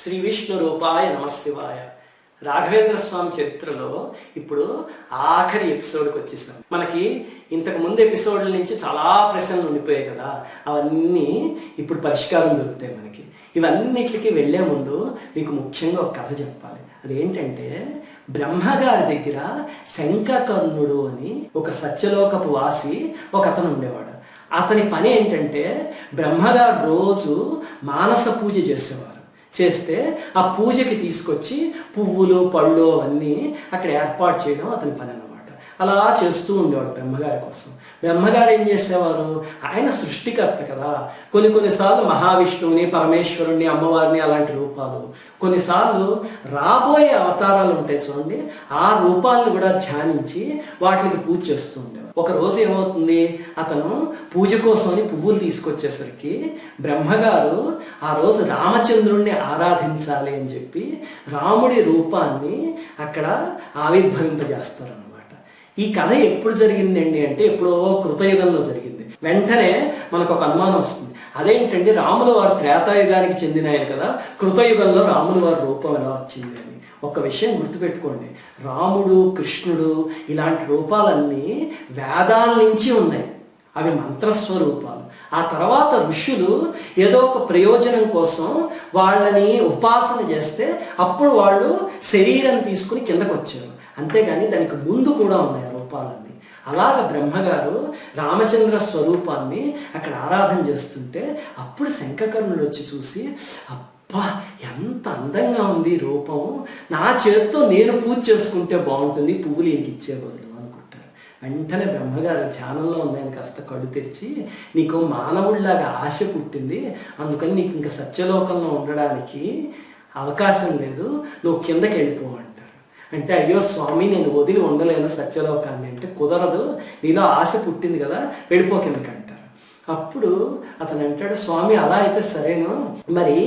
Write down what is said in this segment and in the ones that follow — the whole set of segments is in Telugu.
శ్రీ విష్ణు రూపాయ నమశివాయ. రాఘవేంద్ర స్వామి చరిత్రలో ఇప్పుడు ఆఖరి ఎపిసోడ్కి వచ్చేసాం. మనకి ఇంతకు ముందు ఎపిసోడ్ల నుంచి చాలా ప్రశ్నలు ఉండిపోయాయి కదా, అవన్నీ ఇప్పుడు పరిష్కారం దొరుకుతాయి మనకి. ఇవన్నిటికి వెళ్ళే ముందు మీకు ముఖ్యంగా ఒక కథ చెప్పాలి. అదేంటంటే, బ్రహ్మగారి దగ్గర శంఖకర్ణుడు అని ఒక సత్యలోకపు వాసి ఒక అతను ఉండేవాడు. అతని పని ఏంటంటే, బ్రహ్మగారు రోజు మానస పూజ చేసేవారు. చేస్తే ఆ పూజకి తీసుకొచ్చి పువ్వులు పళ్ళు అవన్నీ అక్కడ ఏర్పాటు చేయడం అతని పని అన్నమాట. అలా చేస్తూ ఉండేవాడు బ్రహ్మగారి కోసం. బ్రహ్మగారు ఏం చేసేవారు, ఆయన సృష్టికర్త కదా. కొన్నిసార్లు మహావిష్ణువుని, పరమేశ్వరుణ్ణి, అమ్మవారిని అలాంటి రూపాలు, కొన్నిసార్లు రాబోయే అవతారాలు ఉంటాయి చూడండి, ఆ రూపాలను కూడా ధ్యానించి వాటికి పూజ చేస్తూ ఉండేవారు. ఒక రోజు ఏమవుతుంది, అతను పూజ కోసమని పువ్వులు తీసుకొచ్చేసరికి బ్రహ్మగారు ఆ రోజు రామచంద్రుణ్ణి ఆరాధించాలి అని చెప్పి రాముడి రూపాన్ని అక్కడ ఆవిర్భవింపజేస్తారు అన్నమాట. ఈ కథ ఎప్పుడు జరిగిందండి అంటే, ఎప్పుడో కృతయుగంలో జరిగింది. వెంటనే మనకు ఒక అనుమానం వస్తుంది, అదేంటండి రాముల వారు త్రేతాయుగానికి చెందిన ఆయన కదా, కృతయుగంలో రాముల వారి రూపం ఎలా వచ్చింది అని. ఒక విషయం గుర్తుపెట్టుకోండి, రాముడు, కృష్ణుడు ఇలాంటి రూపాలన్నీ వేదాల నుంచి ఉన్నాయి. అవి మంత్రస్వరూపాలు. ఆ తర్వాత ఋషులు ఏదో ఒక ప్రయోజనం కోసం వాళ్ళని ఉపాసన చేస్తే అప్పుడు వాళ్ళు శరీరం తీసుకుని కిందకు వచ్చారు. అంతేగాని దానికి ముందు కూడా ఉన్నాయి ఆ రూపాలన్నీ. అలాగ బ్రహ్మగారు రామచంద్ర స్వరూపాన్ని అక్కడ ఆరాధన చేస్తుంటే అప్పుడు శంఖకర్ణుడు వచ్చి చూసి, అబ్బా ఎంత అందంగా ఉంది రూపం, నా చేత్తో నేను పూజ చేసుకుంటే బాగుంటుంది, పువ్వులు ఈయనకి ఇచ్చే బదులు అనుకుంటారు. వెంటనే బ్రహ్మగారు ధ్యానంలో ఉన్నాయని కాస్త కళ్ళు తెరిచి, నీకు మానవుడిలాగా ఆశ పుట్టింది, అందుకని నీకు ఇంకా సత్యలోకంలో ఉండడానికి అవకాశం లేదు, నువ్వు కిందకి వెళ్ళిపో అంటారు. అంటే, అయ్యో స్వామి నేను వదిలి ఉండలేను సత్యలోకాన్ని అంటే, కుదరదు, నీలో ఆశ పుట్టింది కదా, వెళ్ళిపో కిందకి అంటారు. అప్పుడు అతను అంటాడు, స్వామి అలా అయితే సరేను, మరి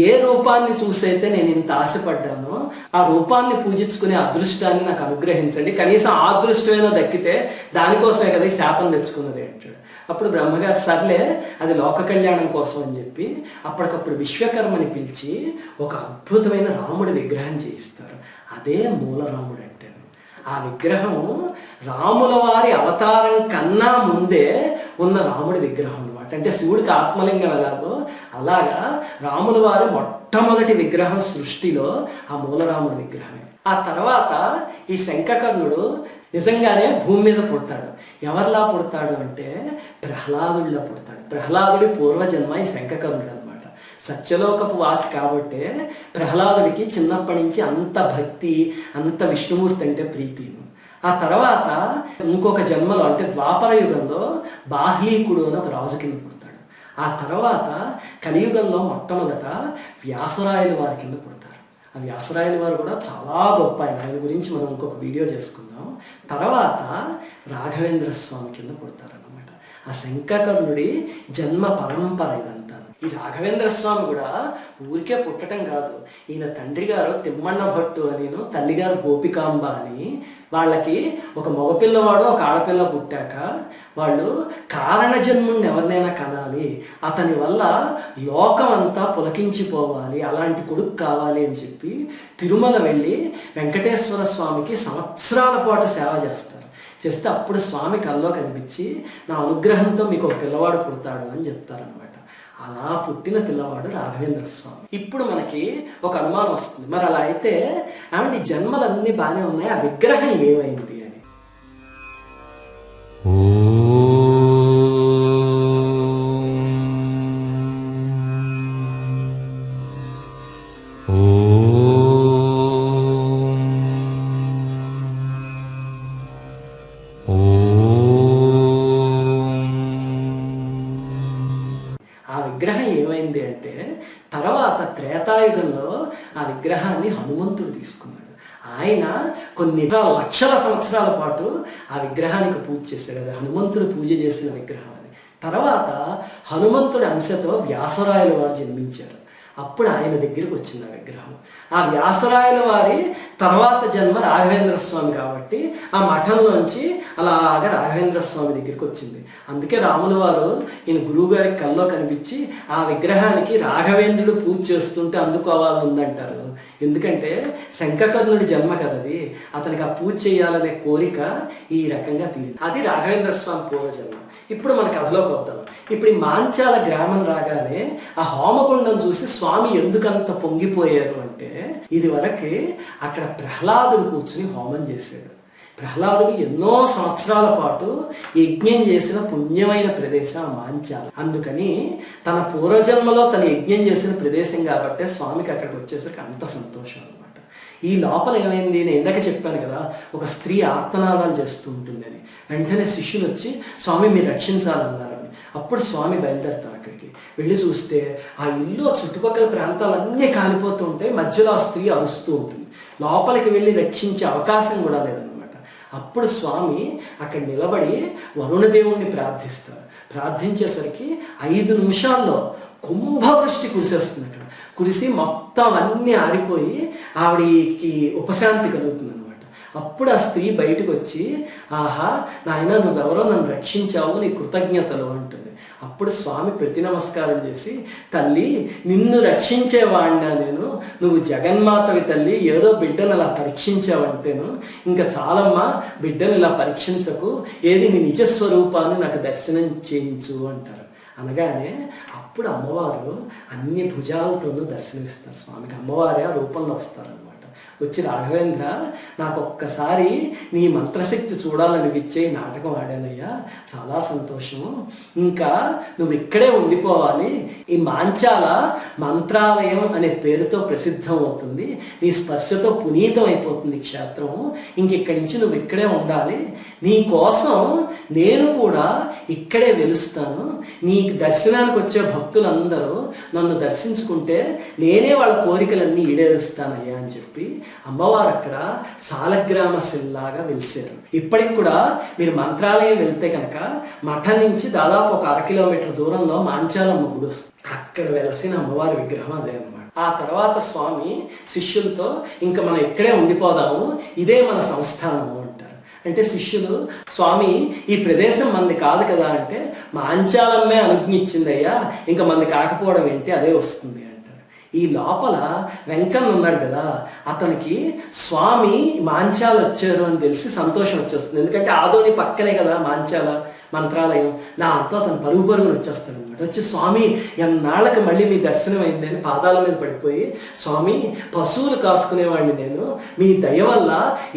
ఏ రూపాన్ని చూసైతే నేను ఇంత ఆశపడ్డానో ఆ రూపాన్ని పూజించుకునే అదృష్టాన్ని నాకు అనుగ్రహించండి, కనీసం ఆ అదృష్టమైనా దక్కితే దానికోసమే కదా ఈ శాపం తెచ్చుకున్నది అంటాడు. అప్పుడు బ్రహ్మగారు సర్లే అది లోక కళ్యాణం కోసం అని చెప్పి అప్పటికప్పుడు విశ్వకర్మని పిలిచి ఒక అద్భుతమైన రాముడి విగ్రహం చేయిస్తారు. అదే మూలరాముడు అంటే. ఆ విగ్రహం రాముల వారి అవతారం కన్నా ముందే ఉన్న రాముడి విగ్రహం అనమాట. అంటే శివుడికి ఆత్మలింగం ఎలాగో అలాగా రాముల వారి మొట్టమొదటి విగ్రహం సృష్టిలో ఆ మూలరాముడి విగ్రహమే. ఆ తర్వాత ఈ శంఖకర్ణుడు నిజంగానే భూమి మీద పుడతాడు. ఎవరిలా పుడతాడు అంటే ప్రహ్లాదుడిలా పుడతాడు. ప్రహ్లాదుడి పూర్వజన్మ ఈ శంఖకర్ణుడు అనమాట. సత్యలోకపు వాసి కాబట్టే ప్రహ్లాదుడికి చిన్నప్పటి నుంచి అంత భక్తి, అంత విష్ణుమూర్తి అంటే ప్రీతి. ఆ తర్వాత ఇంకొక జన్మలో అంటే ద్వాపర యుగంలో బాహ్లీకుడు అని ఒక రాజు కింద పుడతాడు. ఆ తర్వాత కలియుగంలో మొట్టమొదట వ్యాసరాయల వారి కింద పుడతారు. ఆ వ్యాసరాయల వారు కూడా చాలా గొప్ప ఆయన గురించి మనం ఇంకొక వీడియో చేసుకుందాం. తర్వాత రాఘవేంద్ర స్వామి కింద పుడతారు అన్నమాట. ఆ శంఖకర్ణుడి జన్మ పరంపర ఇదంతా. ఈ రాఘవేంద్ర స్వామి కూడా ఊరికే పుట్టడం కాదు, ఈయన తండ్రి గారు తిమ్మన్న భట్టు అని, తల్లిగారు గోపికాంబ అని, వాళ్ళకి ఒక మగపిల్లవాడు ఒక ఆడపిల్ల పుట్టాక వాళ్ళు కారణ జన్ముడిని ఎవరినైనా కనాలి, అతని వల్ల లోకం అంతా పులకించిపోవాలి, అలాంటి కొడుకు కావాలి అని చెప్పి తిరుమల వెళ్ళి వెంకటేశ్వర స్వామికి సంవత్సరాల పాటు సేవ చేస్తారు. చేస్తే అప్పుడు స్వామి కల్లో కనిపించి, నా అనుగ్రహంతో మీకు ఒక పిల్లవాడు పుడతాడు అని చెప్తారనమాట. అలా పుట్టిన పిల్లవాడు రాఘవేంద్ర స్వామి. ఇప్పుడు మనకి ఒక అనుమానం వస్తుంది, మరి అలా అయితే ఆమె జన్మలన్నీ బాగానే ఉన్నాయి, ఆ విగ్రహం ఏమైంది అని. ఆ విగ్రహం ఏమైంది అంటే, తర్వాత త్రేతాయుగంలో ఆ విగ్రహాన్ని హనుమంతుడు తీసుకున్నాడు. ఆయన కొన్ని లక్షల సంవత్సరాల పాటు ఆ విగ్రహానికి పూజ చేశాడు. అది హనుమంతుడు పూజ చేసిన విగ్రహం అది. తర్వాత హనుమంతుడి అంశతో వ్యాసరాయల వారు జన్మించారు. అప్పుడు ఆయన దగ్గరికి వచ్చింది ఆ విగ్రహం. ఆ వ్యాసరాయల వారి తర్వాత జన్మ రాఘవేంద్ర స్వామి కాబట్టి ఆ మఠంలోంచి అలాగా రాఘవేంద్ర స్వామి దగ్గరికి వచ్చింది. అందుకే రాముల వారు ఈయన గురువు గారికి కల్లో కనిపించి ఆ విగ్రహానికి రాఘవేంద్రుడు పూజ చేస్తుంటే అందుకోవాలని ఉందంటారు. ఎందుకంటే శంఖకర్ణుడి జన్మ కదది, అతనికి ఆ పూజ చేయాలనే కోరిక ఈ రకంగా తీరింది. అది రాఘవేంద్ర స్వామి పూర్వజన్మ. ఇప్పుడు మన కథలోకి వద్దాం. ఇప్పుడు ఈ మాంచాల గ్రామం రాగానే ఆ హోమగుండం చూసి స్వామి ఎందుకంత పొంగిపోయారు అంటే, ఇది వరకు అక్కడ ప్రహ్లాదుడు కూర్చుని హోమం చేశాడు. ప్రహ్లాదుడు ఎన్నో సంవత్సరాల పాటు యజ్ఞం చేసిన పుణ్యమైన ప్రదేశం మాంచాల. అందుకని తన పూర్వజన్మలో తన యజ్ఞం చేసిన ప్రదేశం కాబట్టి స్వామికి అక్కడికి వచ్చేసరికి అంత సంతోషం అనమాట. ఈ లోపల ఏమైంది, నేను ఇందాక చెప్పాను కదా, ఒక స్త్రీ ఆర్తనాదాలు చేస్తూ ఉంటుంది అని. వెంటనే శిష్యులు వచ్చి స్వామి మీరు రక్షించాలన్నారని. అప్పుడు స్వామి బయలుదేరుతారు. అక్కడికి వెళ్ళి చూస్తే ఆ ఇల్లు చుట్టుపక్కల ప్రాంతాలన్నీ కాలిపోతూ ఉంటాయి. మధ్యలో ఆ స్త్రీ అరుస్తూ ఉంటుంది. లోపలికి వెళ్ళి రక్షించే అవకాశం కూడా లేదన్నమాట. అప్పుడు స్వామి అక్కడ నిలబడి వరుణదేవుణ్ణి ప్రార్థిస్తారు. ప్రార్థించేసరికి 5 నిమిషాల్లో కుంభవృష్టి కురిసేస్తుంది. అక్కడ కురిసి మొత్తం అన్నీ ఆరిపోయి ఆవిడకి ఉపశాంతి కలుగుతుంది అనమాట. అప్పుడు ఆ స్త్రీ బయటకు వచ్చి, ఆహా నాయన నువ్వెవరో నన్ను రక్షించావు, నీ కృతజ్ఞతలు అంటుంది. అప్పుడు స్వామి ప్రతి నమస్కారం చేసి, తల్లి నిన్ను రక్షించేవాడినా నేను, నువ్వు జగన్మాతవి తల్లి, ఏదో బిడ్డను అలా పరీక్షించావంటేను ఇంకా చాలమ్మా, బిడ్డను ఇలా పరీక్షించకు, ఏది నీ నిజస్వరూపాన్ని నాకు దర్శనం చేయించు అంటారు. అనగానే అప్పుడు అమ్మవారు అన్ని భుజాలతోనూ దర్శనమిస్తారు స్వామికి. అమ్మవారే ఆ రూపంలో వస్తారనమాట. వచ్చి రాఘవేంద్ర నాకు ఒక్కసారి నీ మంత్రశక్తి చూడాలనిపించే నాటకం ఆడానయ్యా, చాలా సంతోషము, ఇంకా నువ్వు ఇక్కడే ఉండిపోవాలి, ఈ మాంచాల మంత్రాలయం అనే పేరుతో ప్రసిద్ధం అవుతుంది, నీ స్పర్శతో పునీతం అయిపోతుంది క్షేత్రం, ఇంకిక్కడి నుంచి నువ్వు ఇక్కడే ఉండాలి, నీ కోసం నేను కూడా ఇక్కడే వెలుస్తాను, నీ దర్శనానికి వచ్చే భక్తులందరూ నన్ను దర్శించుకుంటే నేనే వాళ్ళ కోరికలన్నీ ఈడేరుస్తానయ్యా అని చెప్పి అమ్మవారు అక్కడ సాలగ్రామ శిల్లాగా వెలిసారు. ఇప్పటికి కూడా మీరు మంత్రాలయం వెళ్తే కనుక మఠం నుంచి దాదాపు ఒక 1/2 కిలోమీటర్ దూరంలో మాంచాలమ్మ గుడి వస్తుంది. అక్కడ వెలసిన అమ్మవారి విగ్రహం అదే అన్నమాట. ఆ తర్వాత స్వామి శిష్యులతో ఇంకా మనం ఇక్కడే ఉండిపోదాము, ఇదే మన సంస్థానము అంటారు. అంటే శిష్యులు, స్వామి ఈ ప్రదేశం మంది కాదు కదా అంటే, మాంచాలమ్మే అనుజ్ఞించిందయ్యా, ఇంకా మంది కాకపోవడం ఏంటి, అదే వస్తుంది అంటారు. ఈ లోపల వెంకన్న ఉన్నాడు కదా, అతనికి స్వామి మాంచాల వచ్చారు అని తెలిసి సంతోషం వచ్చేస్తుంది. ఎందుకంటే ఆదోని పక్కనే కదా మాంచాల మంత్రాలయం. దాంతో అతను పరుగుని వచ్చేస్తాడు అనమాట. వచ్చి స్వామి ఎన్నాళ్ళకి మళ్ళీ మీ దర్శనం అయింది అని పాదాల మీద పడిపోయి, స్వామి పశువులు కాసుకునేవాడిని నేను, మీ దయ వల్ల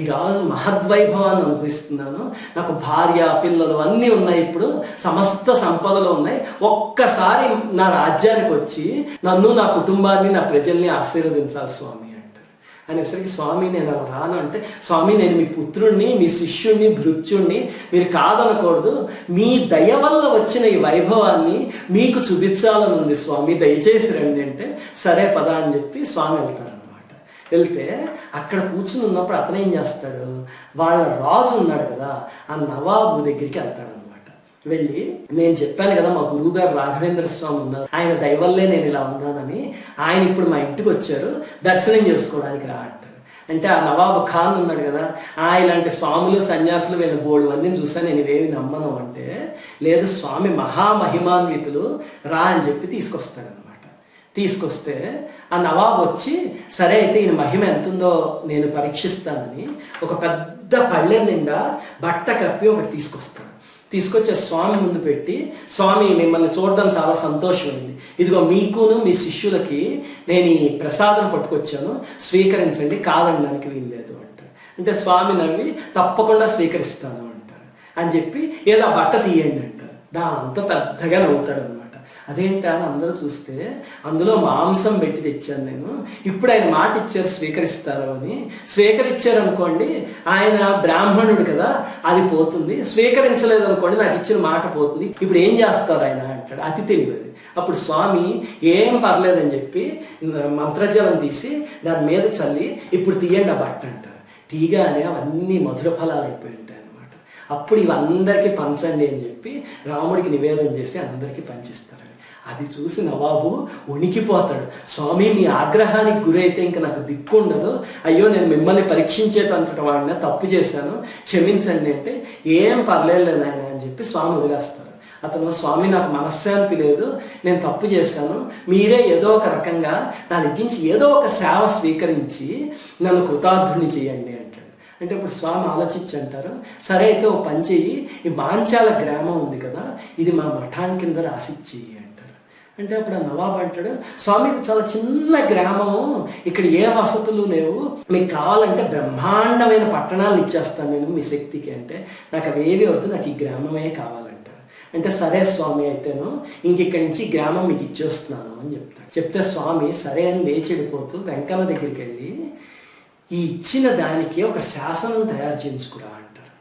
ఈరోజు మహద్వైభవాన్ని అనుభవిస్తున్నాను, నాకు భార్య పిల్లలు అన్నీ ఉన్నాయి, ఇప్పుడు సమస్త సంపదలు ఉన్నాయి, ఒక్కసారి నా రాజ్యానికి వచ్చి నన్ను నా కుటుంబాన్ని నా ప్రజల్ని ఆశీర్వదించాలి స్వామి అనేసరికి, స్వామి నేను అలా రాను అంటే, స్వామి నేను మీ పుత్రుణ్ణి, మీ శిష్యుణ్ణి, భృత్యుణ్ణి, మీరు కాదనకూడదు, మీ దయ వల్ల వచ్చిన ఈ వైభవాన్ని మీకు చూపించాలని ఉంది స్వామి, దయచేసి రండి అంటే, సరే పద అని చెప్పి స్వామి వెళ్తారనమాట. వెళ్తే అక్కడ కూర్చుని ఉన్నప్పుడు అతను ఏం చేస్తాడు, వాళ్ళ రాజు ఉన్నాడు కదా ఆ నవాబు దగ్గరికి వెళ్తాడు. వెళ్ళి, నేను చెప్పాను కదా మా గురువు గారు రాఘవేంద్ర స్వామి ఉన్నారు, ఆయన దయవల్లే నేను ఇలా ఉన్నానని, ఆయన ఇప్పుడు మా ఇంటికి వచ్చారు, దర్శనం చేసుకోవడానికి రా అంటారు. అంటే ఆ నవాబు ఖాన్ ఉన్నాడు కదా, ఇలాంటి స్వాములు సన్యాసులు వీళ్ళ 3 మందిని చూసాను, నేను ఇవేమి నమ్మను అంటే, లేదు స్వామి మహామహిమాన్వితులు, రా అని చెప్పి తీసుకొస్తాడనమాట. తీసుకొస్తే ఆ నవాబు వచ్చి, సరే అయితే ఈయన మహిమ ఎంతుందో నేను పరీక్షిస్తానని ఒక పెద్ద పళ్ళె నిండా బట్ట కప్పి ఒకటి తీసుకొస్తాడు. తీసుకొచ్చే స్వామి ముందు పెట్టి, స్వామి మిమ్మల్ని చూడడం చాలా సంతోషమైంది, ఇదిగో మీకును మీ శిష్యులకి నేను ఈ ప్రసాదం పట్టుకొచ్చాను, స్వీకరించండి, కాదనడానికి వీల్లేదు అంటారు. అంటే స్వామి నవ్వి, తప్పకుండా స్వీకరిస్తాను అంటారు అని చెప్పి, ఏదో ఆ బట్ట తీయండి అంటారు. దాంతో పెద్దగా నవ్వుతాడు అనమాట. అదేంటా అని అందరూ చూస్తే, అందులో మాంసం పెట్టి తెచ్చాను నేను, ఇప్పుడు ఆయన మాట ఇచ్చారు స్వీకరిస్తారు అని, స్వీకరించారు అనుకోండి ఆయన బ్రాహ్మణుడు కదా అది పోతుంది, స్వీకరించలేదు అనుకోండి నాకు ఇచ్చిన మాట పోతుంది, ఇప్పుడు ఏం చేస్తారు ఆయన అంటాడు. అతి తెలియదు. అప్పుడు స్వామి ఏం పర్లేదని చెప్పి మంత్రజలం తీసి దాని మీద చల్లి, ఇప్పుడు తీయండి ఆ బట్ట అంటారు. తీగానే అవన్నీ మధుర ఫలాలు అయిపోయి ఉంటాయి అన్నమాట. అప్పుడు ఇవందరికీ పంచండి అని చెప్పి రాముడికి నివేదన చేసి అందరికీ పంచిస్తారు. అది చూసి నవాబు వణికిపోతాడు. స్వామి మీ ఆగ్రహానికి గురైతే ఇంకా నాకు దిక్కు ఉండదు, అయ్యో నేను మిమ్మల్ని పరీక్షించేటంతటి వాడిని, తప్పు చేశాను, క్షమించండి అంటే, ఏం పర్లేదు నాయన అని చెప్పి స్వామి వదిలేస్తారు. అతను, స్వామి నాకు మనశ్శాంతి లేదు, నేను తప్పు చేశాను, మీరే ఏదో ఒక రకంగా నా దగ్గర నుంచి ఏదో ఒక సేవ స్వీకరించి నన్ను కృతార్థుని చేయండి అంటాడు. అంటే ఇప్పుడు స్వామి ఆలోచించి అంటారు, సరే అయితే ఓ పని చెయ్యి, ఈ మాంచాల గ్రామం ఉంది కదా, ఇది మా మఠాన్ కింద రాసిచ్చి అంటారు. అంటే అప్పుడు ఆ నవాబు అంటాడు, స్వామి ఇది చాలా చిన్న గ్రామము, ఇక్కడ ఏ వసతులు లేవు, మీకు కావాలంటే బ్రహ్మాండమైన పట్టణాలు ఇచ్చేస్తాను నేను మీ శక్తికి అంటే, నాకు అవేవి వద్దు, నాకు ఈ గ్రామమే కావాలంటారు. అంటే సరే స్వామి అయితేను ఇక్కడి నుంచి గ్రామం మీకు ఇచ్చేస్తున్నాను అని చెప్తాడు. చెప్తే స్వామి సరే అని లేచి వెళ్ళిపోతూ వెంకన్న దగ్గరికి వెళ్ళి, ఈ ఇచ్చిన దానికి ఒక శాసనం తయారు చేయించుకురా అంటారు.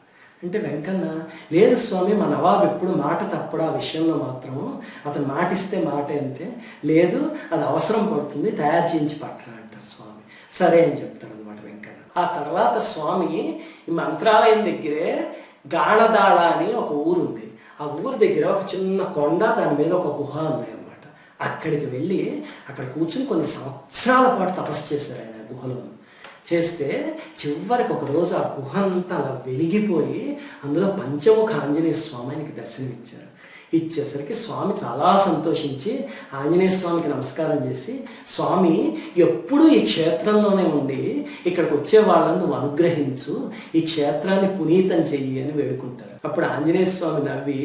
అంటే వెంకన్న, లేదు స్వామి మా నవాబు ఎప్పుడు మాట తప్పడు, ఆ విషయంలో మాత్రము అతను మాట ఇస్తే మాట అంతే, లేదు అది అవసరం పడుతుంది, తయారు చేయించి పట్టరా అంటారు స్వామి. సరే అని చెప్తాడు అనమాట వెంకన్న. ఆ తర్వాత స్వామి ఈ మంత్రాలయం దగ్గరే గాణదాళ అని ఒక ఊరు ఉంది. ఆ ఊరి దగ్గర ఒక చిన్న కొండ, దాని మీద ఒక గుహ ఉన్నాయన్నమాట. అక్కడికి వెళ్ళి అక్కడ కూర్చుని కొన్ని సంవత్సరాల పాటు తపస్సు చేశారు ఆయన గుహలో. చేస్తే చివరికి ఒకరోజు ఆ గుహ అంతా అలా వెలిగిపోయి అందులో పంచముఖ ఆంజనేయ స్వామి ఆయనకి దర్శనమిచ్చారు. ఇచ్చేసరికి స్వామి చాలా సంతోషించి ఆంజనేయ స్వామికి నమస్కారం చేసి, స్వామి ఎప్పుడూ ఈ క్షేత్రంలోనే ఉండి ఇక్కడికి వచ్చే వాళ్ళని నువ్వు అనుగ్రహించు, ఈ క్షేత్రాన్ని పునీతం చెయ్యి అని వేడుకుంటారు. అప్పుడు ఆంజనేయ స్వామి నవ్వి,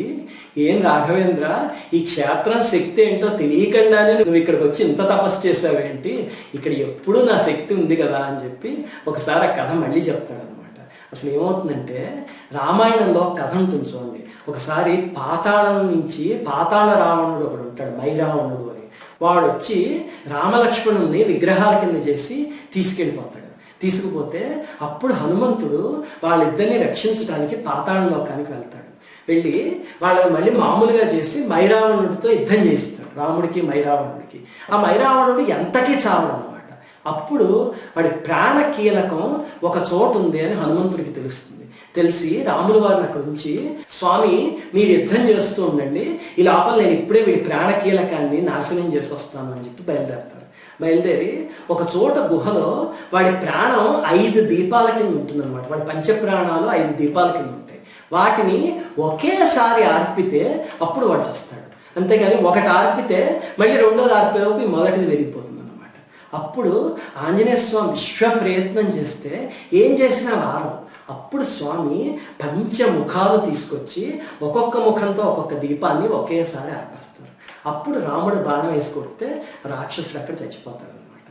ఏం రాఘవేంద్ర, ఈ క్షేత్రం శక్తి ఏంటో తెలియకుండానే నువ్వు ఇక్కడికి వచ్చి ఇంత తపస్సు చేసావేంటి, ఇక్కడ ఎప్పుడూ నా శక్తి ఉంది కదా అని చెప్పి ఒకసారి ఆ కథ మళ్ళీ చెప్తాడు అనమాట. అసలు ఏమవుతుందంటే, రామాయణంలో కథ ఉంటుంది చూడండి. ఒకసారి పాతాళం నుంచి పాతాళ రావణుడు ఒకడు ఉంటాడు, మైరావణుడు అని. వాడు వచ్చి రామలక్ష్మణుల్ని విగ్రహాల కింద చేసి తీసుకెళ్ళిపోతాడు. తీసుకుపోతే అప్పుడు హనుమంతుడు వాళ్ళిద్దరిని రక్షించడానికి పాతాళలోకానికి వెళ్తాడు. వెళ్ళి వాళ్ళని మళ్ళీ మామూలుగా చేసి మైరావణుడితో యుద్ధం చేయిస్తాడు, రాముడికి మైరావణుడికి. ఆ మైరావణుడు ఎంతకీ చావడం అనమాట. అప్పుడు వాడి ప్రాణ కీలకం ఒక చోటు ఉంది అని హనుమంతుడికి తెలుస్తుంది. తెలిసి రాముల వారిని అక్కడ ఉంచి, స్వామి మీరు యుద్ధం చేస్తూ ఉండండి, ఈ లోపల నేను ఇప్పుడే వీడి ప్రాణ కీలకాన్ని నాశనం చేసి వస్తాను అని చెప్పి బయలుదేరతారు. బయలుదేరి ఒక చోట గుహలో వాడి ప్రాణం 5 దీపాల కింద ఉంటుందన్నమాట. వాడి పంచప్రాణాలు 5 దీపాల కింద ఉంటాయి. వాటిని ఒకేసారి ఆర్పితే అప్పుడు వాడు చేస్తాడు. అంతేగాని ఒకటి ఆర్పితే మళ్ళీ రెండోది ఆర్పేలోపు మొదటిది వెళ్ళిపోతుంది అన్నమాట. అప్పుడు ఆంజనేయ స్వామి విశ్వ ప్రయత్నం చేస్తే ఏం చేసినా వారం. అప్పుడు స్వామి పంచముఖాలు తీసుకొచ్చి ఒక్కొక్క ముఖంతో ఒక్కొక్క దీపాన్ని ఒకేసారి ఆర్పేస్తారు. అప్పుడు రాముడు బాణం వేసి కొడితే రాక్షసుడు అక్కడ చచ్చిపోతాడు అనమాట.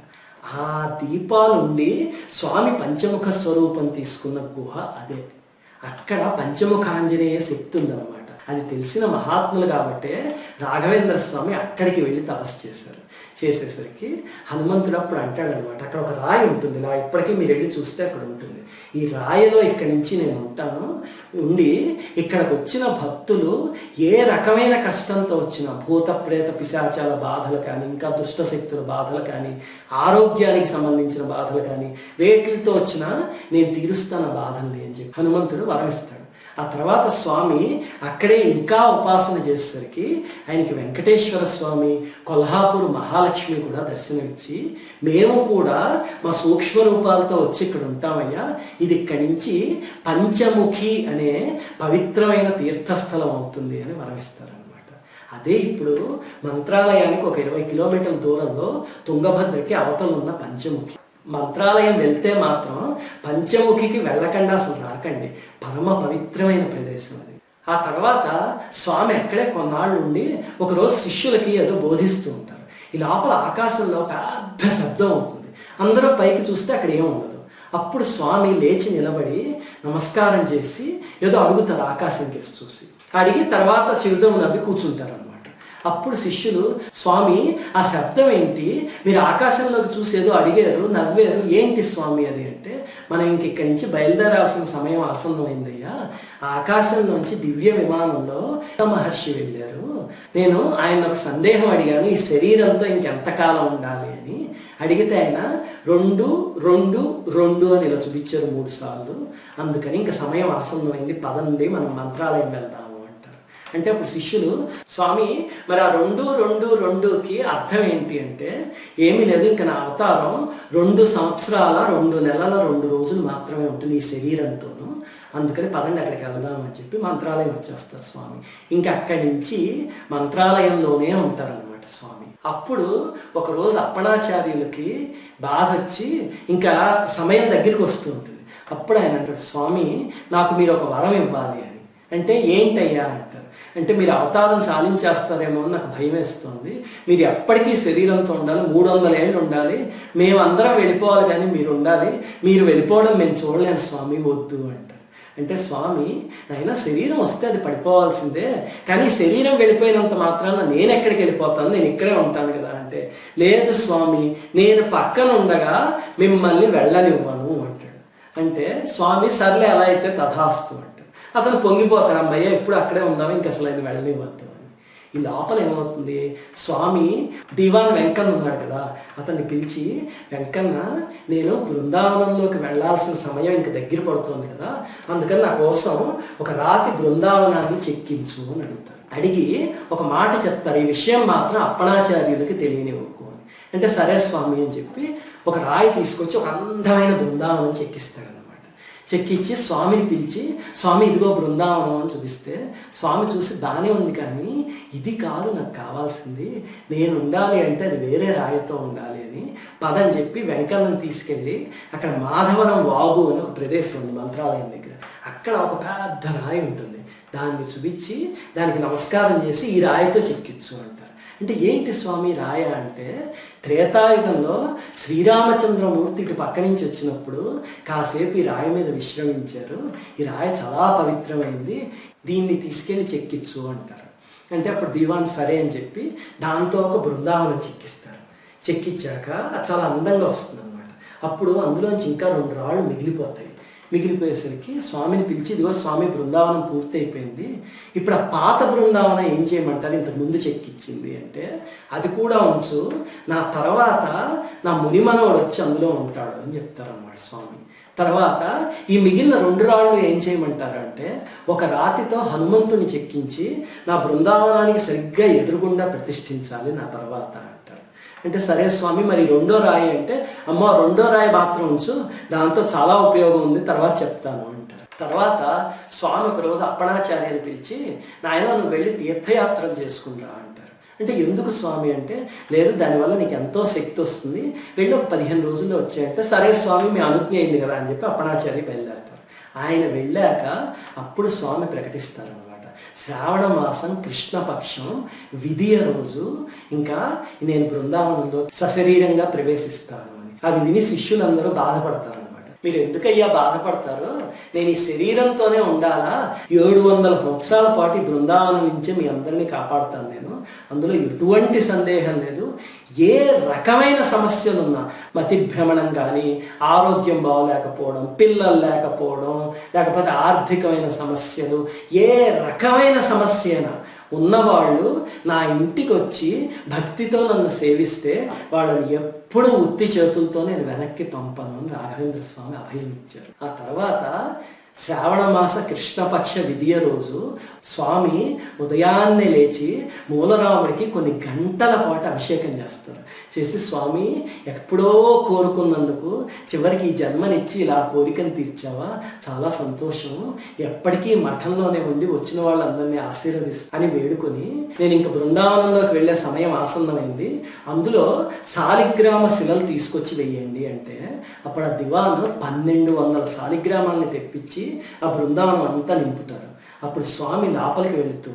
ఆ దీపాలుండి స్వామి పంచముఖ స్వరూపం తీసుకున్న గుహ అదే. అక్కడ పంచముఖ ఆంజనేయ శక్తి ఉందన్నమాట. అది తెలిసిన మహాత్ములు కాబట్టే రాఘవేంద్ర స్వామి అక్కడికి వెళ్ళి తపస్సు చేశారు. చేసేసరికి హనుమంతుడు అప్పుడు అంటాడు అనమాట, అక్కడ ఒక రాయి ఉంటుంది, ఇలా ఇప్పటికీ మీరు వెళ్ళి చూస్తే అక్కడ ఉంటుంది, ఈ రాయిలో ఇక్కడి నుంచి నేను ఉంటాను, ఉండి ఇక్కడికి వచ్చిన భక్తులు ఏ రకమైన కష్టంతో వచ్చిన భూత ప్రేత పిశాచాల బాధలు కానీ, ఇంకా దుష్టశక్తుల బాధలు కానీ, ఆరోగ్యానికి సంబంధించిన బాధలు కానీ, వేటితో వచ్చినా నేను తీరుస్తాను బాధల్ని అని చెప్పి హనుమంతుడు వరమిస్తాడు. ఆ తర్వాత స్వామి అక్కడే ఇంకా ఉపాసన చేసేసరికి ఆయనకి వెంకటేశ్వర స్వామి, కొల్హాపూర్ మహాలక్ష్మి కూడా దర్శనమిచ్చి, మేము కూడా మా సూక్ష్మ రూపాలతో వచ్చి ఇక్కడ ఉంటామయ్యా, ఇది ఇక్కడి నుంచి పంచముఖి అనే పవిత్రమైన తీర్థస్థలం అవుతుంది అని వరమిస్తారనమాట. అదే ఇప్పుడు మంత్రాలయానికి ఒక 20 కిలోమీటర్ల దూరంలో తుంగభద్రకి అవతల ఉన్న పంచముఖి. మంత్రాలయం వెళ్తే మాత్రం పంచముఖికి వెళ్ళకుండా అసలు రాకండి, పరమ పవిత్రమైన ప్రదేశం అది. ఆ తర్వాత స్వామి అక్కడే కొన్నాళ్ళు ఉండి ఒకరోజు శిష్యులకి ఏదో బోధిస్తూ ఉంటారు. ఈ లోపల ఆకాశంలో పెద్ద శబ్దం అవుతుంది. అందరూ పైకి చూస్తే అక్కడ ఏం ఉండదు. అప్పుడు స్వామి లేచి నిలబడి నమస్కారం చేసి ఏదో అడుగుతారు ఆకాశం కేసి చూసి. అడిగి తర్వాత చిరునవ్వు నవ్వి కూర్చుంటారు అనమాట. అప్పుడు శిష్యులు, స్వామి ఆ శబ్దం ఏంటి, మీరు ఆకాశంలోకి చూసి ఏదో అడిగారు, నవ్వారు, ఏంటి స్వామి అది అంటే, మనం ఇక్కడి నుంచి బయలుదేరాల్సిన సమయం ఆసన్నమైందయ్యా, ఆకాశంలోంచి దివ్య విమానంలో మహర్షి వెళ్ళారు, నేను ఆయన ఒక సందేహం అడిగాను, ఈ శరీరంతో ఇంకెంతకాలం ఉండాలి అని. అడిగితే ఆయన 2, 2, 2 అని ఇలా చూపించారు 3 సార్లు. అందుకని ఇంకా సమయం ఆసన్నమైంది, పదండి మనం మంత్రాలయం వెళ్దాము అంటారు. అంటే అప్పుడు శిష్యులు, స్వామి మరి ఆ 2:2:2కి అర్థం ఏంటి అంటే, ఏమీ లేదు, ఇంకా నా అవతారం 2 సంవత్సరాల 2 నెలల 2 రోజులు మాత్రమే ఉంటుంది ఈ శరీరంతోనూ, అందుకని పదండి అక్కడికి వెళ్దామని చెప్పి మంత్రాలయం వచ్చేస్తారు స్వామి. ఇంకా అక్కడి నుంచి మంత్రాలయంలోనే ఉంటారనమాట స్వామి. అప్పుడు ఒకరోజు అప్పణాచార్యులకి బాధ వచ్చి ఇంకా సమయం దగ్గరికి వస్తూ ఉంటుంది. అప్పుడు ఆయన అంటాడు, స్వామి నాకు మీరు ఒక వరం ఇవ్వాలి అని. అంటే ఏంటయ్యా అంటారు. అంటే మీరు అవతారం చాలించేస్తారేమో అని నాకు భయం వేస్తుంది, మీరు ఎప్పటికీ శరీరంతో ఉండాలి, 300 ఏళ్ళు ఉండాలి, మేమందరం వెళ్ళిపోవాలి కానీ మీరు ఉండాలి, మీరు వెళ్ళిపోవడం మేము చూడలేము స్వామి, వద్దు అంటారు. అంటే స్వామి, నాయన శరీరం వస్తే అది పడిపోవాల్సిందే, కానీ శరీరం వెళ్ళిపోయినంత మాత్రాన నేను ఎక్కడికి వెళ్ళిపోతాను, నేను ఇక్కడే ఉంటాను కదా అంటే, లేదు స్వామి నేను పక్కన ఉండగా మిమ్మల్ని వెళ్ళనివ్వను అంటాడు. అంటే స్వామి సర్లే అలా అయితే తథాస్తు అంటాడు. అతను పొంగిపోతాడు, అమ్మయ్య ఎప్పుడు అక్కడే ఉందాము, ఇంక అసలు ఆయన వెళ్ళనివ్వద్దు అని. ఈ లోపల ఏమవుతుంది, స్వామి దివాన్ వెంకన్న ఉన్నాడు కదా, అతన్ని పిలిచి, వెంకన్న నేను బృందావనంలోకి వెళ్ళాల్సిన సమయం ఇంక దగ్గర పడుతుంది కదా, అందుకని నా కోసం ఒక రాతి బృందావనాన్ని చెక్కించు అని అడుగుతారు. అడిగి ఒక మాట చెప్తారు, ఈ విషయం మాత్రం అప్పణాచార్యులకి తెలియనివ్వకు అని. అంటే సరే స్వామి అని చెప్పి ఒక రాయి తీసుకొచ్చి ఒక అందమైన బృందావనం చెక్కిస్తాడు. చెక్కిచ్చి స్వామిని పిలిచి, స్వామి ఇదిగో బృందావనం అని చూపిస్తే, స్వామి చూసి బాగానే ఉంది కానీ ఇది కాదు నాకు కావాల్సింది, నేను ఉండాలి అంటే అది వేరే రాయితో ఉండాలి అని పదని చెప్పి వెంకన్నని తీసుకెళ్ళి అక్కడ మాధవరం వాగు అని ఒక ప్రదేశం ఉంది మంత్రాలయం దగ్గర, అక్కడ ఒక పెద్ద రాయి ఉంటుంది, దాన్ని చూపించి దానికి నమస్కారం చేసి ఈ రాయితో చెక్కిచ్చు అంటారు. అంటే ఏంటి స్వామి రాయ అంటే, త్రేతాయుగంలో శ్రీరామచంద్రమూర్తి ఇటు పక్క నుంచి వచ్చినప్పుడు కాసేపు ఈ రాయి మీద విశ్రమించారు, ఈ రాయి చాలా పవిత్రమైంది, దీన్ని తీసుకెళ్ళి చెక్కిచ్చు అంటారు. అంటే అప్పుడు దివాన్ సరే అని చెప్పి దాంతో ఒక బృందావనం చెక్కిస్తారు. చెక్కించాక చాలా అందంగా వస్తుంది అనమాట. అప్పుడు అందులోంచి ఇంకా 2 రాళ్ళు మిగిలిపోతాయి. మిగిలిపోయేసరికి స్వామిని పిలిచి, ఇదిగో స్వామి బృందావనం పూర్తి అయిపోయింది, ఇప్పుడు ఆ పాత బృందావనం ఏం చేయమంటారు, ఇంతకు ముందు చెక్కిచ్చింది అంటే, అది కూడా ఉంచు, నా తర్వాత నా మునిమనవుడు వచ్చి అందులో ఉంటాడు అని చెప్తారన్నమాట స్వామి. తర్వాత ఈ మిగిలిన 2 రాళ్ళు ఏం చేయమంటారు అంటే, ఒక రాతితో హనుమంతుని చెక్కించి నా బృందావనానికి సరిగ్గా ఎదురుగుండా ప్రతిష్ఠించాలి నా తర్వాత అంటారు. అంటే సరే స్వామి మరి 2వ రాయి అంటే, అమ్మ 2వ రాయి మాత్రం ఉంచు, దాంతో చాలా ఉపయోగం ఉంది, తర్వాత చెప్తాను అంటారు. తర్వాత స్వామి ఒకరోజు అప్పణాచార్యని పిలిచి, నాయన నువ్వు వెళ్ళి తీర్థయాత్రలు చేసుకుంటా అంటారు. అంటే ఎందుకు స్వామి అంటే, లేదు దానివల్ల నీకు ఎంతో శక్తి వస్తుంది, వెళ్ళి ఒక 15 రోజుల్లో వచ్చాయంటే, సరే స్వామి మీ అనుజ్ఞ అయింది కదా అని చెప్పి అప్పణాచార్య బయలుదేరతారు. ఆయన వెళ్ళాక అప్పుడు స్వామి ప్రకటిస్తారు, శ్రావణ మాసం కృష్ణపక్షం విధియ రోజు ఇంకా నేను బృందావనంలో సశరీరంగా ప్రవేశిస్తాను అని. అది విని శిష్యులందరూ బాధపడతారు అనమాట. మీరు ఎందుకయ్యా బాధపడతారు, నేను ఈ శరీరంతోనే ఉండాలా, 700 సంవత్సరాల పాటు ఈ బృందావనం నుంచి మీ అందరినీ కాపాడుతాను నేను, అందులో ఎటువంటి సందేహం లేదు, ఏ రకమైన సమస్యలు ఉన్నా, మతిభ్రమణం కానీ, ఆరోగ్యం బాగోలేకపోవడం, పిల్లలు లేకపోవడం, లేకపోతే ఆర్థికమైన సమస్యలు, ఏ రకమైన సమస్య అయినా ఉన్నవాళ్ళు నా ఇంటికి వచ్చి భక్తితో నన్ను సేవిస్తే వాళ్ళని ఎప్పుడూ ఉత్తి చేతులతో నేను వెనక్కి పంపను అని రాఘవేంద్ర స్వామి అభయం ఇచ్చారు. ఆ తర్వాత శ్రావణ మాస కృష్ణపక్ష విధియ రోజు స్వామి ఉదయాన్నే లేచి మూలరాముడికి కొన్ని గంటల పాటు అభిషేకం చేస్తారు. చేసి, స్వామి ఎప్పుడో కోరుకున్నందుకు చివరికి ఈ జన్మనిచ్చి ఇలా కోరికను తీర్చావా, చాలా సంతోషం, ఎప్పటికీ మఠంలోనే ఉండి వచ్చిన వాళ్ళందరినీ ఆశీర్వదిస్తూ అని వేడుకొని, నేను ఇంక బృందావనంలోకి వెళ్ళే సమయం ఆసన్నమైంది, అందులో శాలిగ్రామ శిలలు తీసుకొచ్చి వెయ్యండి అంటే, అప్పుడు ఆ దివాను 1200 శాలిగ్రామాలని తెప్పించి ఆ బృందావనం అంతా నింపుతారు. అప్పుడు స్వామి లోపలికి వెళుతూ,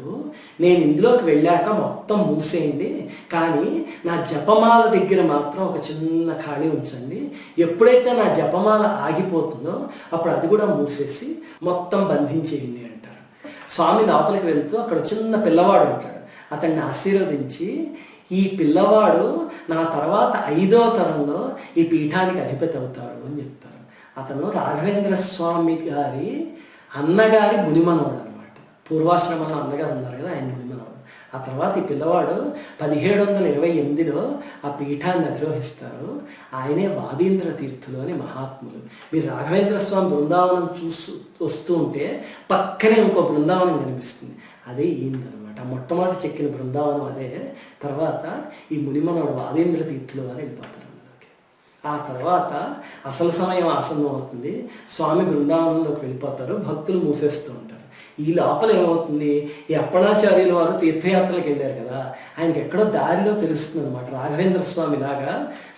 నేను ఇందులోకి వెళ్ళాక మొత్తం మూసేయండి, కానీ నా జపమాల దగ్గర మాత్రం ఒక చిన్న ఖాళీ ఉంచండి, ఎప్పుడైతే నా జపమాల ఆగిపోతుందో అప్పుడు అది కూడా మూసేసి మొత్తం బంధించేయండి అంటారు. స్వామి లోపలికి వెళుతూ అక్కడ చిన్న పిల్లవాడు ఉంటాడు, అతన్ని ఆశీర్వదించి, ఈ పిల్లవాడు నా తర్వాత 5వ తరంలో ఈ పీఠానికి అధిపతి అవుతాడు అని చెప్తారు. అతను రాఘవేంద్ర స్వామి గారి అన్నగారి మునిమనవుడు అనమాట. పూర్వాశ్రమంలో అన్నగారు ఉన్నారు కదా, ఆయన మునిమనవుడు. ఆ తర్వాత ఈ పిల్లవాడు 1728లో ఆ పీఠాన్ని అధిరోహిస్తారు. ఆయనే వాదీంద్ర తీర్థులు అని మహాత్ములు. మీరు రాఘవేంద్ర స్వామి బృందావనం వస్తూ ఉంటే పక్కనే ఇంకో బృందావనం కనిపిస్తుంది. అదే ఈయనదనమాట. ఆ మొట్టమొదటి చెక్కిన బృందావనం అదే. తర్వాత ఈ మునిమనోడు వాదేంద్ర తీర్థులు వారు వెళ్ళిపోతారు అందులోకి. ఆ తర్వాత అసలు సమయం ఆసన్నం అవుతుంది. స్వామి బృందావనంలోకి వెళ్ళిపోతారు, భక్తులు మూసేస్తూ ఉంటారు. ఈ లోపల ఏమవుతుంది, ఈ అప్పణాచార్యుల వారు తీర్థయాత్రలకు వెళ్ళారు కదా, ఆయనకి ఎక్కడో దారిలో తెలుస్తుంది అనమాట రాఘవేంద్ర స్వామి లాగా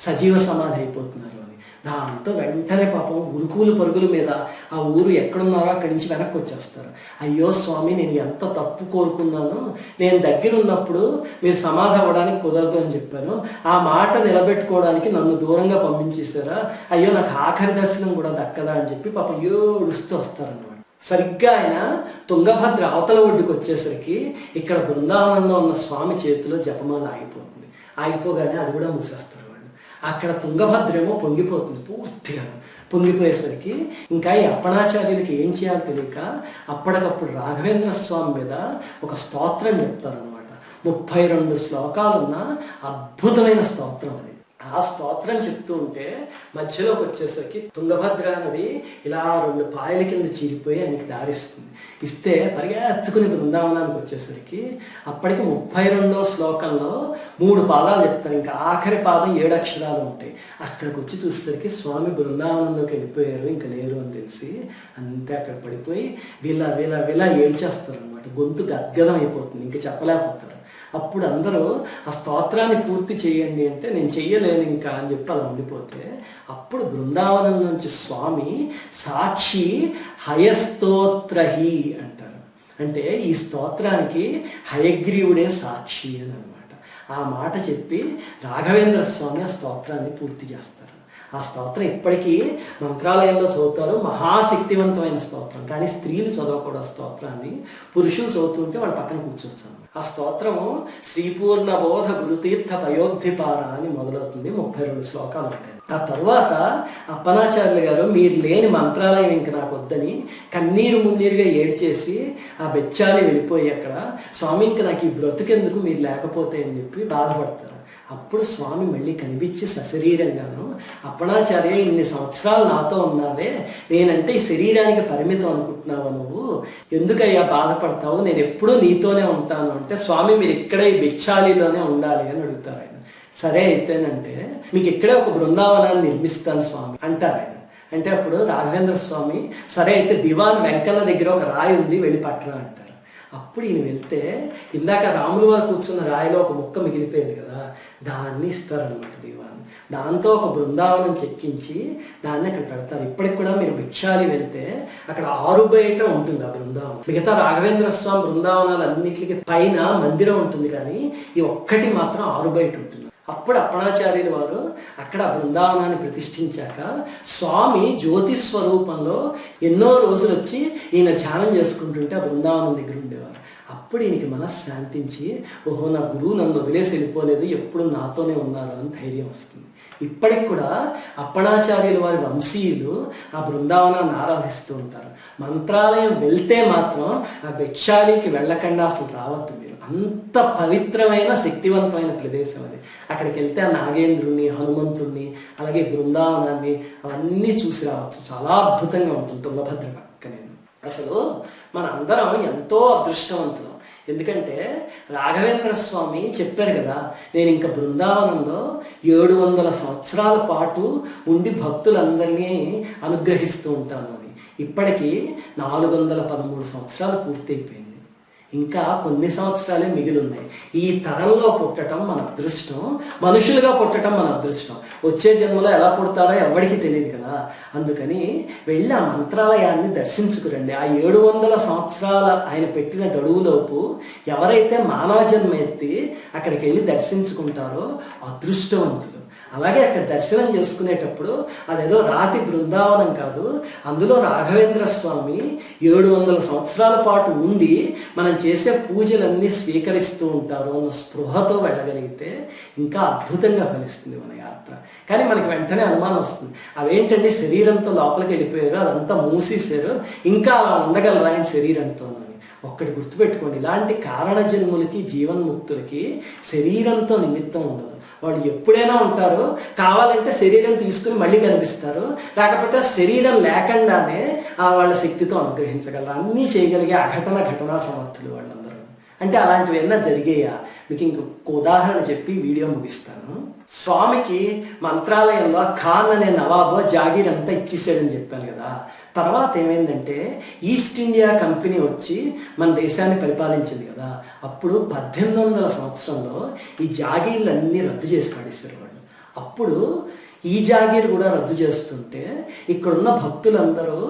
సజీవ సమాధి అయిపోతున్నారు అని. దాంతో వెంటనే పాపం ఉరుకులు పరుగుల మీద ఆ ఊరు ఎక్కడున్నారో అక్కడి నుంచి వెనక్కి వచ్చేస్తారు. అయ్యో స్వామి, నేను ఎంత తప్పు కోరుకున్నాను, నేను దగ్గర ఉన్నప్పుడు మీరు సమాధి అవ్వడానికి కుదరదు అని చెప్పాను, ఆ మాట నిలబెట్టుకోవడానికి నన్ను దూరంగా పంపించేశారా, అయ్యో నాకు ఆఖరి దర్శనం కూడా దక్కదా అని చెప్పి పాపం ఏడుస్తూ వస్తారన్నమాట. సరిగ్గా ఆయన తుంగభద్ర అవతల ఒడ్డుకు వచ్చేసరికి ఇక్కడ బృందావనంలో ఉన్న స్వామి చేతిలో జపమాల ఆగిపోతుంది. ఆగిపోగానే అది కూడా మూసేస్తారు వాళ్ళు. అక్కడ తుంగభద్ర ఏమో పొంగిపోతుంది, పూర్తిగా పొంగిపోయేసరికి ఇంకా ఈ అప్పణాచార్యులకి ఏం చేయాలో తెలియక అప్పటికప్పుడు రాఘవేంద్ర స్వామి మీద ఒక స్తోత్రం చెప్తారనమాట. 32 శ్లోకాలున్న అద్భుతమైన స్తోత్రం అది. ఆ స్తోత్రం చెప్తూ ఉంటే మధ్యలోకి వచ్చేసరికి తుంగభద్ర నది ఇలా 2 పాయల కింద చీలిపోయి ఆయనకి దారిస్తుంది. ఇస్తే పరిగెత్తుకుని బృందావనానికి వచ్చేసరికి అప్పటికి 32వ శ్లోకంలో 3 పాదాలు చెప్తారు. ఇంకా ఆఖరి పాదం 7 అక్షరాలు ఉంటాయి. అక్కడికి వచ్చి చూసేసరికి స్వామి బృందావనంలోకి వెళ్ళిపోయారు, ఇంకా లేరు అని తెలిసి అంతే అక్కడ పడిపోయి వీళ్ళ ఏడ్చేస్తారు అనమాట. గొంతు గద్గదం అయిపోతుంది, ఇంకా చెప్పలేకపోతారు. అప్పుడు అందరూ ఆ స్తోత్రాన్ని పూర్తి చేయండి అంటే నేను చెయ్యలేను ఇంకా అని చెప్పి అలా ఉండిపోతే అప్పుడు బృందావనం నుంచి స్వామి సాక్షి హయస్తోత్రహి అంటారు. అంటే ఈ స్తోత్రానికి హయగ్రీవుడే సాక్షి అని అనమాట. ఆ మాట చెప్పి రాఘవేంద్ర స్వామి ఆ స్తోత్రాన్ని పూర్తి చేస్తారు. ఆ స్తోత్రం ఇప్పటికీ మంత్రాలయంలో చదువుతారు, మహాశక్తివంతమైన స్తోత్రం. కానీ స్త్రీలు చదవకూడదు స్తోత్రాన్ని, పురుషులు చదువుతుంటే వాళ్ళ పక్కన కూర్చోవచ్చు. ఆ స్తోత్రము శ్రీపూర్ణ బోధ గురుతీర్థ పయోధ్యపార అని మొదలవుతుంది. 32 శ్లోకాలు ఉంటాయి. ఆ తర్వాత అప్పణాచార్యులు గారు మీరు లేని మంత్రాలయం ఇంక నాకు వద్దని కన్నీరు మున్నీరుగా ఏడ్చేసి ఆ బెచ్చాలి వెళ్ళిపోయి అక్కడ స్వామి ఇంక నాకు ఈ బ్రతుకెందుకు మీరు లేకపోతే అని చెప్పి బాధపడతారు. అప్పుడు స్వామి మళ్ళీ కనిపించి సశరీరంగాను అప్పణాచార్య ఇన్ని సంవత్సరాలు నాతో ఉన్నావే, నేనంటే ఈ శరీరానికి పరిమితం అనుకుంటున్నావు, నువ్వు ఎందుకయ్యా బాధపడతావు, నేను ఎప్పుడూ నీతోనే ఉంటాను అంటే స్వామి మీరు ఇక్కడే ఈ బిచ్చాలిలోనే ఉండాలి అని అడుగుతారు ఆయన. సరే అయితేనంటే మీకు ఇక్కడే ఒక బృందావనాన్ని నిర్మిస్తాను స్వామి అంటారు ఆయన. అంటే అప్పుడు రాఘవేంద్ర స్వామి సరే అయితే దివాన్ వెంకన్న దగ్గర ఒక రాయి ఉంది, వెళ్ళి పట్టరా అంటారు. అప్పుడు ఈయన వెళ్తే ఇందాక రాములు వారు కూర్చున్న రాయిలో ఒక ముక్క మిగిలిపోయింది కదా, దాన్ని ఇస్తారనమాట దివాన్. దాంతో ఒక బృందావనం చెక్కించి దాన్ని అక్కడ పెడతారు. ఇప్పటికి కూడా మీరు భిక్షాలి వెళ్తే అక్కడ 6 బయట ఉంటుంది ఆ బృందావనం. మిగతా రాఘవేంద్ర స్వామి బృందావనాలు అన్నింటికి పైన మందిరం ఉంటుంది, కానీ ఈ ఒక్కటి మాత్రం 6 బయట ఉంటుంది. అప్పుడు అప్పణాచార్యుల వారు అక్కడ బృందావనాన్ని ప్రతిష్ఠించాక స్వామి జ్యోతి స్వరూపంలో ఎన్నో రోజులు వచ్చి ఈయన ధ్యానం చేసుకుంటుంటే ఆ బృందావనం దగ్గర ఉండేవారు. అప్పుడు ఈయనకి మనసు శాంతించి ఓహో నా గురువు నన్ను వదిలేసి వెళ్ళిపోలేదు, ఎప్పుడు నాతోనే ఉన్నారు అని ధైర్యం వస్తుంది. ఇప్పటికి కూడా అప్పణాచార్యుల వారి వంశీయులు ఆ బృందావనాన్ని ఆరాధిస్తూ ఉంటారు. మంత్రాలయం వెళ్తే మాత్రం ఆ భిక్షాలికి వెళ్ళకుండా అసలు రావద్దు మీరు. అంత పవిత్రమైన శక్తివంతమైన ప్రదేశం అది. అక్కడికి వెళ్తే ఆ నాగేంద్రుణ్ణి, హనుమంతుణ్ణి, అలాగే బృందావనాన్ని అవన్నీ చూసి రావచ్చు. చాలా అద్భుతంగా ఉంటుంది తుంగభద్ర పక్కనే. అసలు మన అందరం ఎంతో అదృష్టవంతులం. ఎందుకంటే రాఘవేంద్ర స్వామి చెప్పారు కదా, నేను ఇంకా బృందావనంలో 700 సంవత్సరాల పాటు ఉండి భక్తులందరినీ అనుగ్రహిస్తూ ఉంటాను అని. ఇప్పటికీ 413 సంవత్సరాలు పూర్తయిపోయింది. ఇంకా కొన్ని సంవత్సరాలే మిగిలి ఉన్నాయి. ఈ తరంలో పుట్టడం మన అదృష్టం, మనుషులుగా పుట్టడం మన అదృష్టం. వచ్చే జన్మలో ఎలా పుడతారో ఎవరికి తెలియదు కదా. అందుకని వెళ్ళి ఆ మంత్రాలయాన్ని దర్శించుకురండి. ఆ 700 సంవత్సరాల ఆయన పెట్టిన గడువులోపు ఎవరైతే మానవ జన్మ ఎత్తి అక్కడికి వెళ్ళి దర్శించుకుంటారో అదృష్టవంతులు. అలాగే అక్కడ దర్శనం చేసుకునేటప్పుడు అదేదో రాతి బృందావనం కాదు, అందులో రాఘవేంద్ర స్వామి 700 సంవత్సరాల పాటు ఉండి మనం చేసే పూజలన్నీ స్వీకరిస్తూ ఉంటారు అన్న స్పృహతో వెళ్ళగలిగితే ఇంకా అద్భుతంగా ఫలిస్తుంది మన యాత్ర. కానీ మనకి వెంటనే అనుమానం వస్తుంది, అవేంటండి శరీరంతో లోపలికి వెళ్ళిపోయారు, అదంతా మూసేశారు, ఇంకా అలా ఉండగలరా ఆయన శరీరంతో అని. ఒక్కటి గుర్తుపెట్టుకోండి, ఇలాంటి కారణ జన్ములకి జీవన్ముక్తులకి శరీరంతో నిమిత్తం ఉండదు. వాళ్ళు ఎప్పుడైనా ఉంటారు, కావాలంటే శరీరం తీసుకుని మళ్ళీ కనిపిస్తారు, లేకపోతే శరీరం లేకుండానే వాళ్ళ శక్తితో అనుగ్రహించగలరు. అన్నీ చేయగలిగే ఘటనా సమర్థులు వాళ్ళందరూ. అంటే అలాంటివి ఏమన్నా జరిగాయా? మీకు ఇంకొక ఉదాహరణ చెప్పి వీడియో ముగిస్తాను. స్వామికి మంత్రాలయంలో ఖాన్ అనే నవాబు జాగీర్ అంతా ఇచ్చేసాడని చెప్పాను కదా. తర్వాత ఏమైందంటే ఈస్ట్ ఇండియా కంపెనీ వచ్చి మన దేశాన్ని పరిపాలించింది కదా. అప్పుడు 1800 సంవత్సరంలో ఈ జాగీర్లన్నీ రద్దు చేసి పడేశారు వాళ్ళు. అప్పుడు ఈ జాగీర్ కూడా రద్దు చేస్తుంటే ఇక్కడున్న భక్తులందరూ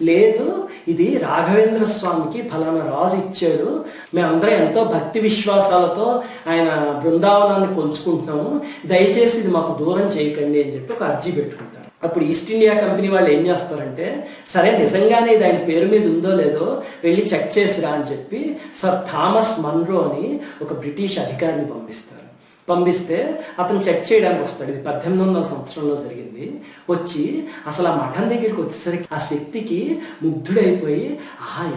లేదు, ఇది రాఘవేంద్ర స్వామికి ఫలానా రాజు ఇచ్చాడు, మేమందరం ఎంతో భక్తి విశ్వాసాలతో ఆయన బృందావనాన్ని కొలుచుకుంటున్నాము, దయచేసి ఇది మాకు దూరం చేయకండి అని చెప్పి ఒక అర్జీ పెట్టుకుంటారు. అప్పుడు ఈస్ట్ ఇండియా కంపెనీ వాళ్ళు ఏం చేస్తారంటే, సరే నిజంగానే ఇది ఆయన పేరు మీద ఉందో లేదో వెళ్ళి చెక్ చేసిరా అని చెప్పి సర్ థామస్ మన్రో అని ఒక బ్రిటిష్ అధికారిని పంపిస్తే అతను చెక్ చేయడానికి వస్తాడు. ఇది 1800 సంవత్సరంలో జరిగింది. వచ్చి అసలు ఆ మఠం దగ్గరికి వచ్చేసరికి ఆ శక్తికి ముగ్ధుడైపోయి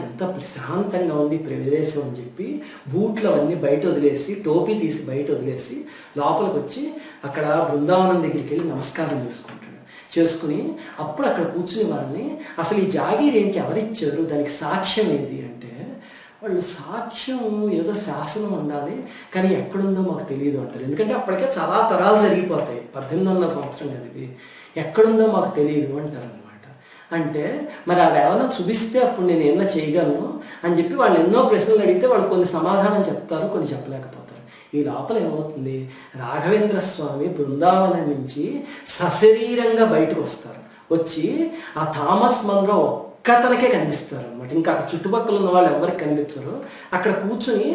ఎంత ప్రశాంతంగా ఉంది ప్రదేశం అని చెప్పి బూట్లు అవన్నీ బయట వదిలేసి, టోపీ తీసి బయట వదిలేసి లోపలికి వచ్చి అక్కడ బృందావనం దగ్గరికి వెళ్ళి నమస్కారం చేసుకుని అప్పుడు అక్కడ కూర్చుని వాళ్ళని అసలు ఈ జాగీర్ ఏంటి, ఎవరిచ్చారు, దానికి సాక్ష్యం ఏది అంటే, వాళ్ళు సాక్ష్యం ఏదో శాసనం ఉండాలి కానీ ఎక్కడుందో మాకు తెలియదు అంటారు. ఎందుకంటే అప్పటికే చాలా తరాలు జరిగిపోతాయి, 1800 సంవత్సరం కదా ఇది, ఎక్కడుందో మాకు తెలియదు అంటారు అనమాట. అంటే మరి అవి ఏమైనా చూపిస్తే అప్పుడు నేను ఏమైనా చేయగలను అని చెప్పి వాళ్ళు ఎన్నో ప్రశ్నలు అడిగితే వాళ్ళు కొన్ని సమాధానం చెప్తారు, కొన్ని చెప్పలేకపోతారు. ఈ లోపల ఏమవుతుంది, రాఘవేంద్ర స్వామి బృందావనం నుంచి సశరీరంగా బయటకు వస్తారు. వచ్చి ఆ థామస్ మన్రో ఒక్కతనికే కనిపిస్తారు అనమాట. ఇంకా అక్కడ చుట్టుపక్కల ఉన్న వాళ్ళు ఎవరికి కనిపించరు. అక్కడ కూర్చుని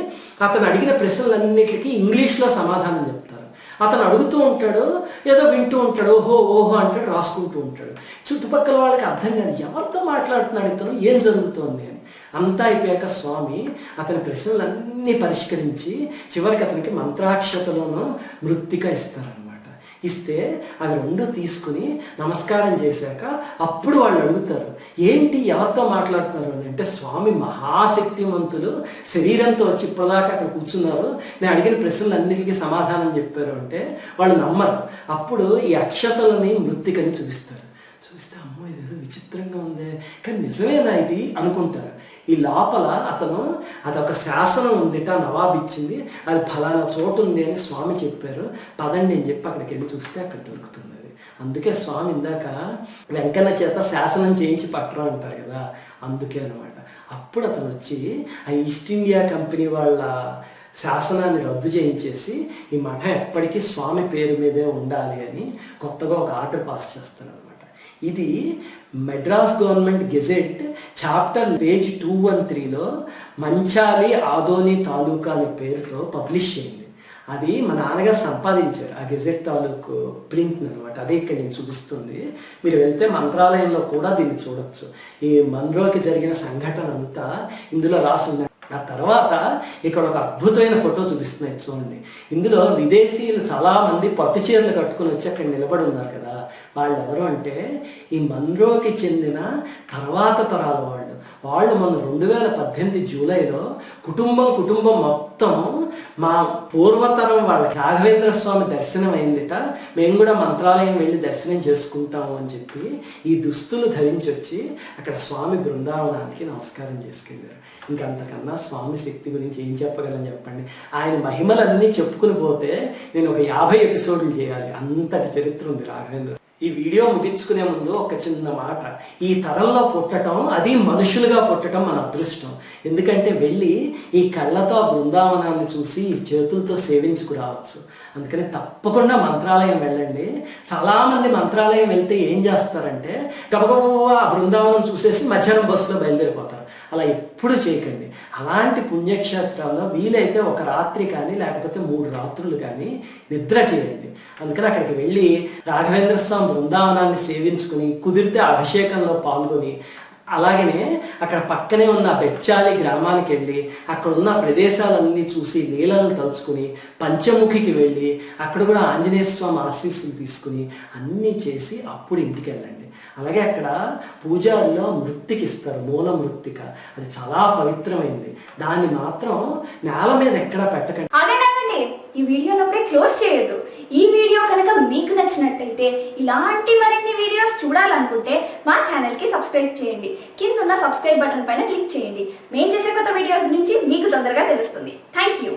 అతను అడిగిన ప్రశ్నలన్నిటికీ ఇంగ్లీష్లో సమాధానం చెప్తారు. అతను అడుగుతూ ఉంటాడు, ఏదో వింటూ ఉంటాడు, ఓహో అంటాడు, రాసుకుంటూ ఉంటాడు. చుట్టుపక్కల వాళ్ళకి అర్థం కాదు ఎవరితో మాట్లాడుతున్నాడు ఇతను, ఏం జరుగుతోంది అని. అంతా అయిపోయాక స్వామి అతని ప్రశ్నలన్నీ పరిష్కరించి చివరికి అతనికి మంత్రాక్షతలను మృత్తిక ఇస్తారనమాట. ఇస్తే అవి రెండు తీసుకుని నమస్కారం చేశాక అప్పుడు వాళ్ళు అడుగుతారు, ఏంటి ఎవరితో మాట్లాడుతున్నారు అని. అంటే స్వామి మహాశక్తిమంతులు శరీరంతో వచ్చి ఇప్పటిదాకా అక్కడ కూర్చున్నారు, నేను అడిగిన ప్రశ్నలన్నిటికీ సమాధానం చెప్పారు అంటే వాళ్ళు నమ్మరు. అప్పుడు ఈ అక్షతలని మృత్తికని చూపిస్తే అమ్మో ఇదేదో విచిత్రంగా ఉంది కానీ నిజమేనా ఇది అనుకుంటారు. ఈ లోపల అతను అదొక శాసనం ఉందిట, నవాబు ఇచ్చింది, అది ఫలానా చోటు ఉంది అని స్వామి చెప్పారు, పదండి అని చెప్పి అక్కడికి వెళ్ళి చూస్తే అక్కడ దొరుకుతుంది అది. అందుకే స్వామి ఇందాక వెంకన్న చేత శాసనం చేయించి పట్టడం అంటారు కదా, అందుకే అనమాట. అప్పుడు అతను వచ్చి ఆ ఈస్ట్ ఇండియా కంపెనీ వాళ్ళ శాసనాన్ని రద్దు చేయించేసి ఈ మఠం ఎప్పటికీ స్వామి పేరు మీదే ఉండాలి అని కొత్తగా ఒక ఆర్డర్ పాస్ చేస్తాడు అనమాట. ఇది Madras government gazette chapter page 213లో మంచాలి ఆదోని తాలూకా అనే పేరుతో పబ్లిష్ అయింది. అది మా నాన్నగారు సంపాదించారు ఆ గెజెట్ తాలూకు ప్రింట్ అనమాట. అదే ఇక్కడ నేను చూపిస్తుంది. మీరు వెళ్తే మంత్రాలయంలో కూడా దీన్ని చూడొచ్చు. ఈ మన్రోకి జరిగిన సంఘటన అంతా ఇందులో రాసి. ఆ తర్వాత ఇక్కడ ఒక అద్భుతమైన ఫోటో చూపిస్తున్నాయి చూడండి. ఇందులో విదేశీయులు చాలామంది పట్టు చీరలు కట్టుకుని వచ్చి అక్కడ నిలబడి ఉన్నారు కదా. వాళ్ళు ఎవరు అంటే ఈ మన్రోకి చెందిన తర్వాత తరాల వాళ్ళు మొన్న 2018 జూలైలో కుటుంబం మొత్తం మా పూర్వతరం వాళ్ళకి రాఘవేంద్ర స్వామి దర్శనం అయిందిట, మేము కూడా మంత్రాలయం వెళ్ళి దర్శనం చేసుకుంటాము అని చెప్పి ఈ దుస్తులు ధరించి వచ్చి అక్కడ స్వామి బృందావనానికి నమస్కారం చేసుకెళ్ళారు. ఇంకంతకన్నా స్వామి శక్తి గురించి ఏం చెప్పగలని చెప్పండి. ఆయన మహిమలన్నీ చెప్పుకుని పోతే నేను ఒక 50 ఎపిసోడ్లు చేయాలి, అంతటి చరిత్ర ఉంది రాఘవేంద్ర. ఈ వీడియో ముగించుకునే ముందు ఒక చిన్న మాట, ఈ తరంలో పుట్టడం, అది మనుషులుగా పుట్టడం మన అదృష్టం. ఎందుకంటే వెళ్ళి ఈ కళ్ళతో ఆ బృందావనాన్ని చూసి ఈ చేతులతో సేవించుకురావచ్చు. అందుకని తప్పకుండా మంత్రాలయం వెళ్ళండి. చాలామంది మంత్రాలయం వెళ్తే ఏం చేస్తారంటే గబగబా ఆ బృందావనం చూసేసి మధ్యాహ్నం బస్సులో బయలుదేరిపోతారు. అలా ఎప్పుడు చేయకండి. అలాంటి పుణ్యక్షేత్రాల్లో వీలైతే ఒక రాత్రి కానీ లేకపోతే 3 రాత్రులు కానీ నిద్ర చేయండి. అందుకని అక్కడికి వెళ్ళి రాఘవేంద్ర స్వామి బృందావనాన్ని సేవించుకుని కుదిరితే అభిషేకంలో పాల్గొని, అలాగనే అక్కడ పక్కనే ఉన్న బెచ్చాలి గ్రామానికి వెళ్ళి అక్కడ ఉన్న ప్రదేశాలన్నీ చూసి లీలలను తలుచుకుని పంచముఖికి వెళ్ళి అక్కడ కూడా ఆంజనేయ స్వామి ఆశీస్సులు తీసుకుని అన్నీ చేసి అప్పుడు ఇంటికి వెళ్ళండి. అలాగే అక్కడ పూజారిలో మృత్తికి ఇస్తారు, మూల మృత్తిక. అది చాలా పవిత్రమైంది. దాన్ని మాత్రం నేల మీద ఎక్కడా పెట్టకండి. ఈ వీడియోని అప్పుడే క్లోజ్ చేయొద్దు. ఈ వీడియో కనుక మీకు నచ్చినట్టయితే ఇలాంటి మరిన్ని వీడియోస్ చూడాలనుకుంటే మా ఛానల్కి సబ్స్క్రైబ్ చేయండి. కింద ఉన్న సబ్స్క్రైబ్ బటన్ పైన క్లిక్ చేయండి. మేము చేసే కొత్త వీడియోస్ గురించి మీకు తొందరగా తెలుస్తుంది. Thank you.